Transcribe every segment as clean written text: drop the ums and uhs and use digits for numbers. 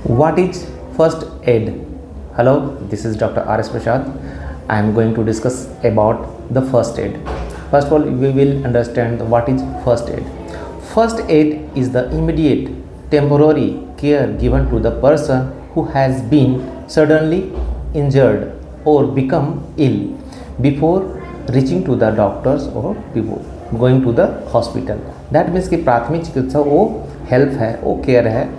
What is first aid? Hello, this is Dr. R.S. Prasad. I am going to discuss about the first aid. First of all, we will understand what is first aid. First aid is the immediate temporary care given to the person who has been suddenly injured or become ill before reaching to the doctors or before going to the hospital. That means कि प्राथमिक चिकित्सा वो help है, वो care है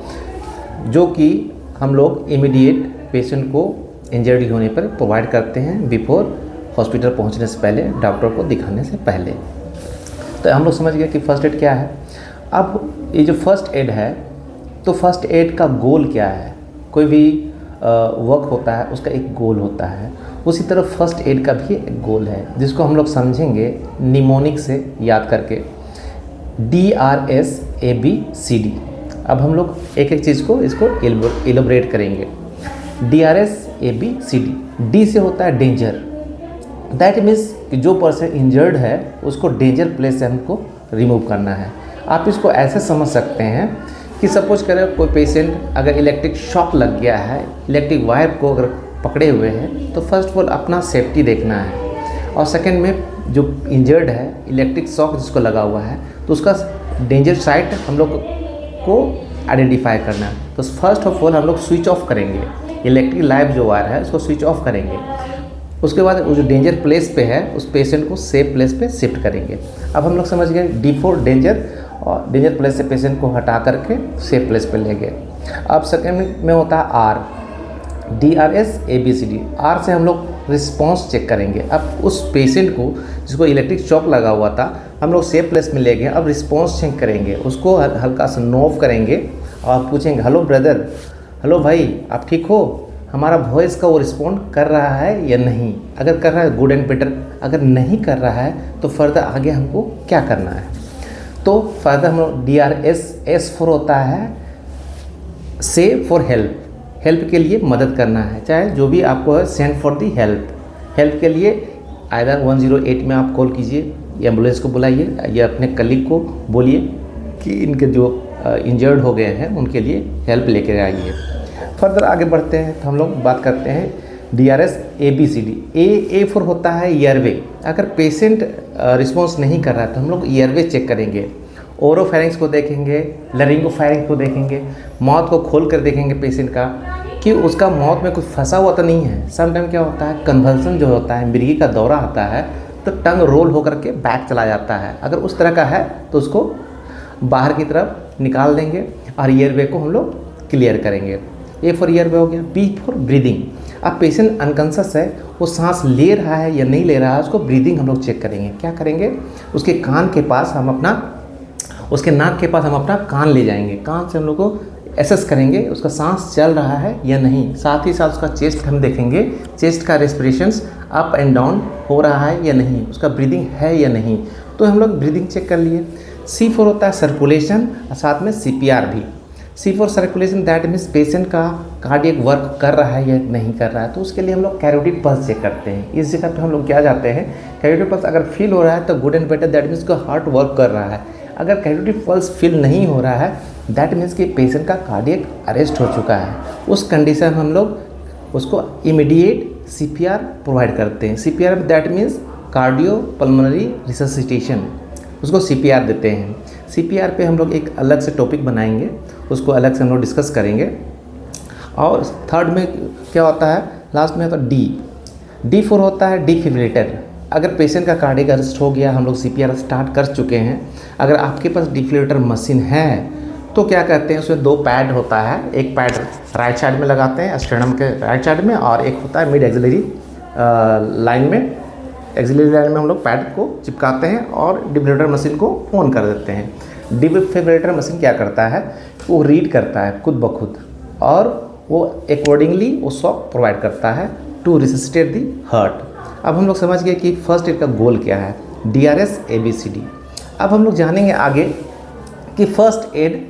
जो कि हम लोग इमीडिएट पेशेंट को इंजर्डी होने पर प्रोवाइड करते हैं बिफोर हॉस्पिटल पहुंचने से पहले, डॉक्टर को दिखाने से पहले। तो हम लोग समझ गए कि फ़र्स्ट एड क्या है। अब ये जो फर्स्ट एड है, तो फर्स्ट एड का गोल क्या है? कोई भी वर्क होता है उसका एक गोल होता है, उसी तरह फर्स्ट एड का भी एक गोल है जिसको हम लोग समझेंगे निमोनिक से याद करके, DRSABCD। अब हम लोग एक एक चीज़ को इसको एलोबरेट करेंगे। DRSABCD, डी से होता है डेंजर। दैट मीन्स कि जो पर्सन इंजर्ड है उसको डेंजर प्लेस से हमको रिमूव करना है। आप इसको ऐसे समझ सकते हैं कि सपोज करें कोई पेशेंट अगर इलेक्ट्रिक शॉक लग गया है, इलेक्ट्रिक वायर को अगर पकड़े हुए हैं, तो फर्स्ट ऑफ ऑल अपना सेफ्टी देखना है, और सेकंड में जो इंजर्ड है इलेक्ट्रिक शॉक जिसको लगा हुआ है तो उसका डेंजर साइट हम लोग को आइडेंटिफाई करना है। तो फर्स्ट ऑफ ऑल हम लोग स्विच ऑफ करेंगे, इलेक्ट्रिक लाइव जो वायर है उसको स्विच ऑफ करेंगे। उसके बाद वो जो डेंजर प्लेस पे है उस पेशेंट को सेफ प्लेस पे शिफ्ट करेंगे। अब हम लोग समझ गए D4 डेंजर, और डेंजर प्लेस से पेशेंट को हटा करके सेफ प्लेस पे ले गए। अब सेकेंड में होता है R, DRSABCD। R से हम लोग रिस्पॉन्स चेक करेंगे। अब उस पेशेंट को जिसको इलेक्ट्रिक शॉक लगा हुआ था हम लोग सेफ प्लेस में ले गए, अब रिस्पॉन्स चेक करेंगे, उसको हल्का सा नोव करेंगे और पूछेंगे हेलो ब्रदर, हेलो भाई आप ठीक हो, हमारा वॉइस का वो रिस्पॉन्ड कर रहा है या नहीं। अगर कर रहा है गुड एंड बेटर, अगर नहीं कर रहा है तो फर्दर आगे हमको क्या करना है। तो फर्दर हम लोग S4 होता है से फॉर हेल्प, हेल्प के लिए मदद करना है, चाहे जो भी आपको है send for the help. Help के लिए आइदर 108 में आप कॉल कीजिए, एम्बुलेंस को बुलाइए या अपने कलीग को बोलिए कि इनके जो इंजर्ड हो गए हैं उनके लिए हेल्प लेकर आइए। फर्दर आगे बढ़ते हैं तो हम लोग बात करते हैं DRSABCD। A फॉर होता है ईयरवे। अगर पेशेंट रिस्पॉन्स नहीं कर रहा है तो हम लोग ईयरवे चेक करेंगे, ओरोफेरिंक्स को देखेंगे, लरिंगोफेरिंक्स को देखेंगे, माउथ को खोल कर देखेंगे पेशेंट का कि उसका माउथ में कुछ फंसा हुआ तो नहीं है। समटाइम क्या होता है, कन्वल्सन जो होता है, मिर्गी का दौरा आता है तो टंग रोल होकर के बैक चला जाता है। अगर उस तरह का है तो उसको बाहर की तरफ निकाल देंगे और ईयरवे को हम लोग क्लियर करेंगे। A फॉर ईयरवे हो गया। B for breathing. अब पेशेंट अनकॉन्शियस है, वो सांस ले रहा है या नहीं ले रहा है, उसको ब्रीदिंग हम लोग चेक करेंगे। क्या करेंगे, उसके कान के पास हम अपना, उसके नाक के पास हम अपना कान ले जाएंगे, कान से हम लोग को एसेस करेंगे उसका सांस चल रहा है या नहीं। साथ ही साथ उसका चेस्ट हम देखेंगे, चेस्ट का रेस्पिरेशंस अप एंड डाउन हो रहा है या नहीं, उसका ब्रीदिंग है या नहीं। तो हम लोग ब्रीदिंग चेक कर लिए। C4 होता है सर्कुलेशन, और साथ में CPR भी। C4 circulation, that means patient का कार्डियक वर्क कर रहा है या नहीं कर रहा है, तो उसके लिए हम लोग कैरोटिड पल्स चेक करते हैं। इस जगह पे हम लोग क्या जाते हैं, कैरोटिड पल्स अगर फील हो रहा है तो good and better, that means का हार्ट वर्क कर रहा है। अगर कैरोटिड पल्स फील नहीं हो रहा है दैट मीन्स कि पेशेंट का कार्डियक अरेस्ट हो चुका है। उस कंडीशन में हम लोग उसको इमीडिएट CPR प्रोवाइड करते हैं। CPR that means cardio pulmonary resuscitation, उसको CPR देते हैं। CPR पे हम लोग एक अलग से टॉपिक बनाएंगे, उसको अलग से हम लोग डिस्कस करेंगे। और थर्ड में क्या होता है, लास्ट में होता है D4 होता है डिफिब्रिलेटर। अगर पेशेंट का कार्डियक अरेस्ट हो गया, हम लोग CPR स्टार्ट कर चुके हैं, अगर आपके पास डिफिब्रिलेटर मशीन है तो क्या कहते हैं, उसमें 2 पैड होता है। एक पैड राइट साइड में लगाते हैं स्टेर्नम के राइट साइड में, और एक होता है मिड एक्सिलरी लाइन में, एक्सिलरी लाइन में हम लोग पैड को चिपकाते हैं और डिफिब्रिलेटर मशीन को ऑन कर देते हैं। डिफिब्रिलेटर मशीन क्या करता है, वो रीड करता है खुद ब खुद, और वो अकॉर्डिंगली वो शॉक प्रोवाइड करता है टू रिससिटेट दी हार्ट। अब हम लोग समझ गए कि फर्स्ट एड का गोल क्या है, DRSABCD। अब हम लोग जानेंगे आगे कि फर्स्ट एड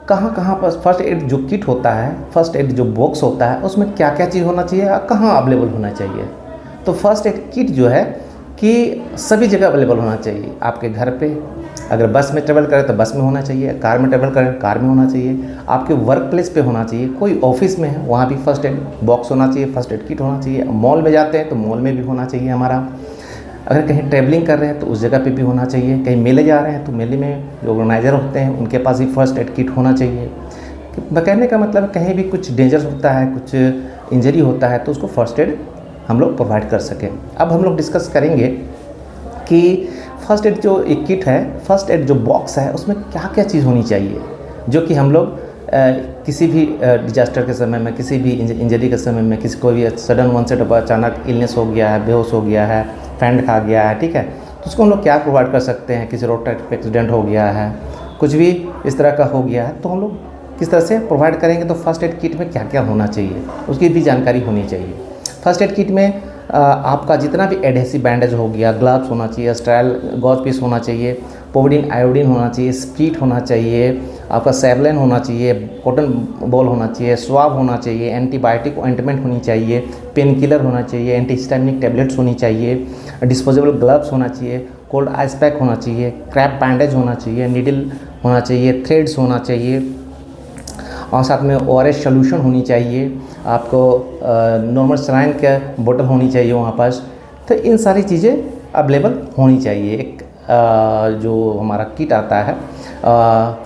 कहाँ पर, फर्स्ट एड जो किट होता है, फर्स्ट एड जो बॉक्स होता है, उसमें क्या क्या चीज़ होना चाहिए और कहाँ अवेलेबल होना चाहिए। तो फर्स्ट एड किट जो है कि सभी जगह अवेलेबल होना चाहिए, आपके घर पे, अगर बस में ट्रेवल करें तो बस में होना चाहिए, कार में ट्रेवल करें कार में होना चाहिए, आपके वर्क प्लेस पे होना चाहिए, कोई ऑफिस में है वहाँ भी फर्स्ट एड बॉक्स होना चाहिए, फर्स्ट एड किट होना चाहिए, मॉल में जाते हैं तो मॉल में भी होना चाहिए हमारा, अगर कहीं ट्रैवलिंग कर रहे हैं तो उस जगह पे भी होना चाहिए, कहीं मेले जा रहे हैं तो मेले में जो ऑर्गेनाइज़र होते हैं उनके पास भी फर्स्ट एड किट होना चाहिए। कहने का मतलब कहीं भी कुछ डेंजर होता है, कुछ इंजरी होता है तो उसको फर्स्ट एड हम लोग प्रोवाइड कर सकें। अब हम लोग डिस्कस करेंगे कि फर्स्ट एड जो एक किट है, फर्स्ट एड जो बॉक्स है उसमें क्या क्या चीज़ होनी चाहिए, जो कि हम लोग किसी भी डिजास्टर के समय में, किसी भी इंजरी के समय में, किसी को भी सडन वन सेट अचानक इलनेस हो गया है, बेहोश हो गया है, फैंड खा गया है, ठीक है, तो उसको हम लोग क्या प्रोवाइड कर सकते हैं, किसी रोड एक्सीडेंट हो गया है, कुछ भी इस तरह का हो गया है तो हम लोग किस तरह से प्रोवाइड करेंगे। तो फर्स्ट एड किट में क्या क्या होना चाहिए उसकी भी जानकारी होनी चाहिए। फर्स्ट एड किट में आपका जितना भी एडहेसिव बैंडेज हो गया, ग्लव्स होना चाहिए, स्टेराइल गॉज पीस होना चाहिए, पोविडीन आयोडीन होना चाहिए, स्प्रीट होना चाहिए, आपका सेवलेन होना चाहिए, कॉटन बॉल होना चाहिए, स्वाब होना चाहिए, एंटीबायोटिक ऑइंटमेंट होनी चाहिए, पेन किलर होना चाहिए, एंटीहिस्टामिनिक टैबलेट्स होनी चाहिए, डिस्पोजेबल ग्लव्स होना चाहिए, कोल्ड आइस पैक होना चाहिए, क्रैप बैंडेज होना चाहिए, नीडल होना चाहिए, थ्रेड्स होना चाहिए और साथ में ORS सोल्यूशन होनी चाहिए, आपको नॉर्मल सलाइन का बोतल होनी चाहिए वहाँ पास। तो इन सारी चीज़ें अवेलेबल होनी चाहिए। एक जो हमारा किट आता है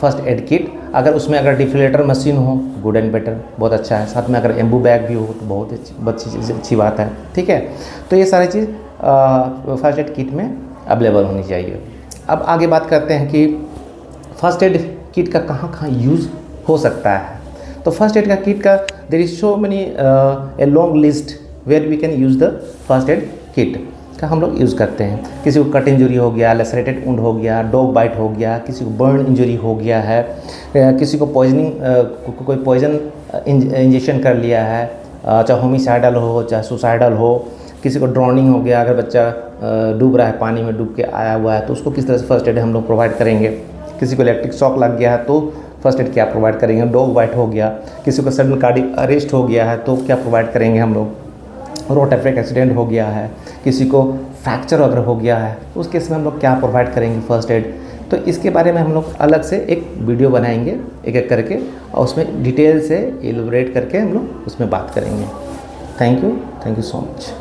फर्स्ट एड किट, अगर उसमें अगर डिफिलेटर मशीन हो गुड एंड बेटर, बहुत अच्छा है, साथ में अगर एम्बू बैग भी हो तो बहुत अच्छी बात है, ठीक है। तो ये सारी चीज़ फर्स्ट एड किट में अवेलेबल होनी चाहिए। अब आगे बात करते हैं कि फर्स्ट एड किट का कहाँ कहाँ यूज़ हो सकता है। तो फर्स्ट एड का किट का there is so many a long list where we can use the first aid kit का हम लोग यूज़ करते हैं। किसी को कट इंजरी हो गया, लेसरेटेड वुंड हो गया, डॉग बाइट हो गया, किसी को बर्न इंजरी हो गया है, किसी को पॉइजनिंग कोई पॉइजन इंजेक्शन कर लिया है, चाहे होमिसाइडल हो चाहे सुसाइडल हो, किसी को ड्रॉनिंग हो गया, अगर बच्चा डूब रहा है, पानी में डूब के आया हुआ है तो उसको किस तरह से फर्स्ट एड हम लोग प्रोवाइड करेंगे। किसी को इलेक्ट्रिक शॉक लग गया है तो फर्स्ट एड क्या प्रोवाइड करेंगे। डॉग बाइट हो गया, किसी को सडन कार्डियक अरेस्ट हो गया है तो क्या प्रोवाइड करेंगे हम लोग। रोड ट्रैफिक एक्सीडेंट हो गया है, किसी को फ्रैक्चर अगर हो गया है उस केस में हम लोग क्या प्रोवाइड करेंगे फर्स्ट एड। तो इसके बारे में हम लोग अलग से एक वीडियो बनाएंगे एक एक करके और उसमें डिटेल से एलैबोरेट करके हम लोग उसमें बात करेंगे। Thank you so much.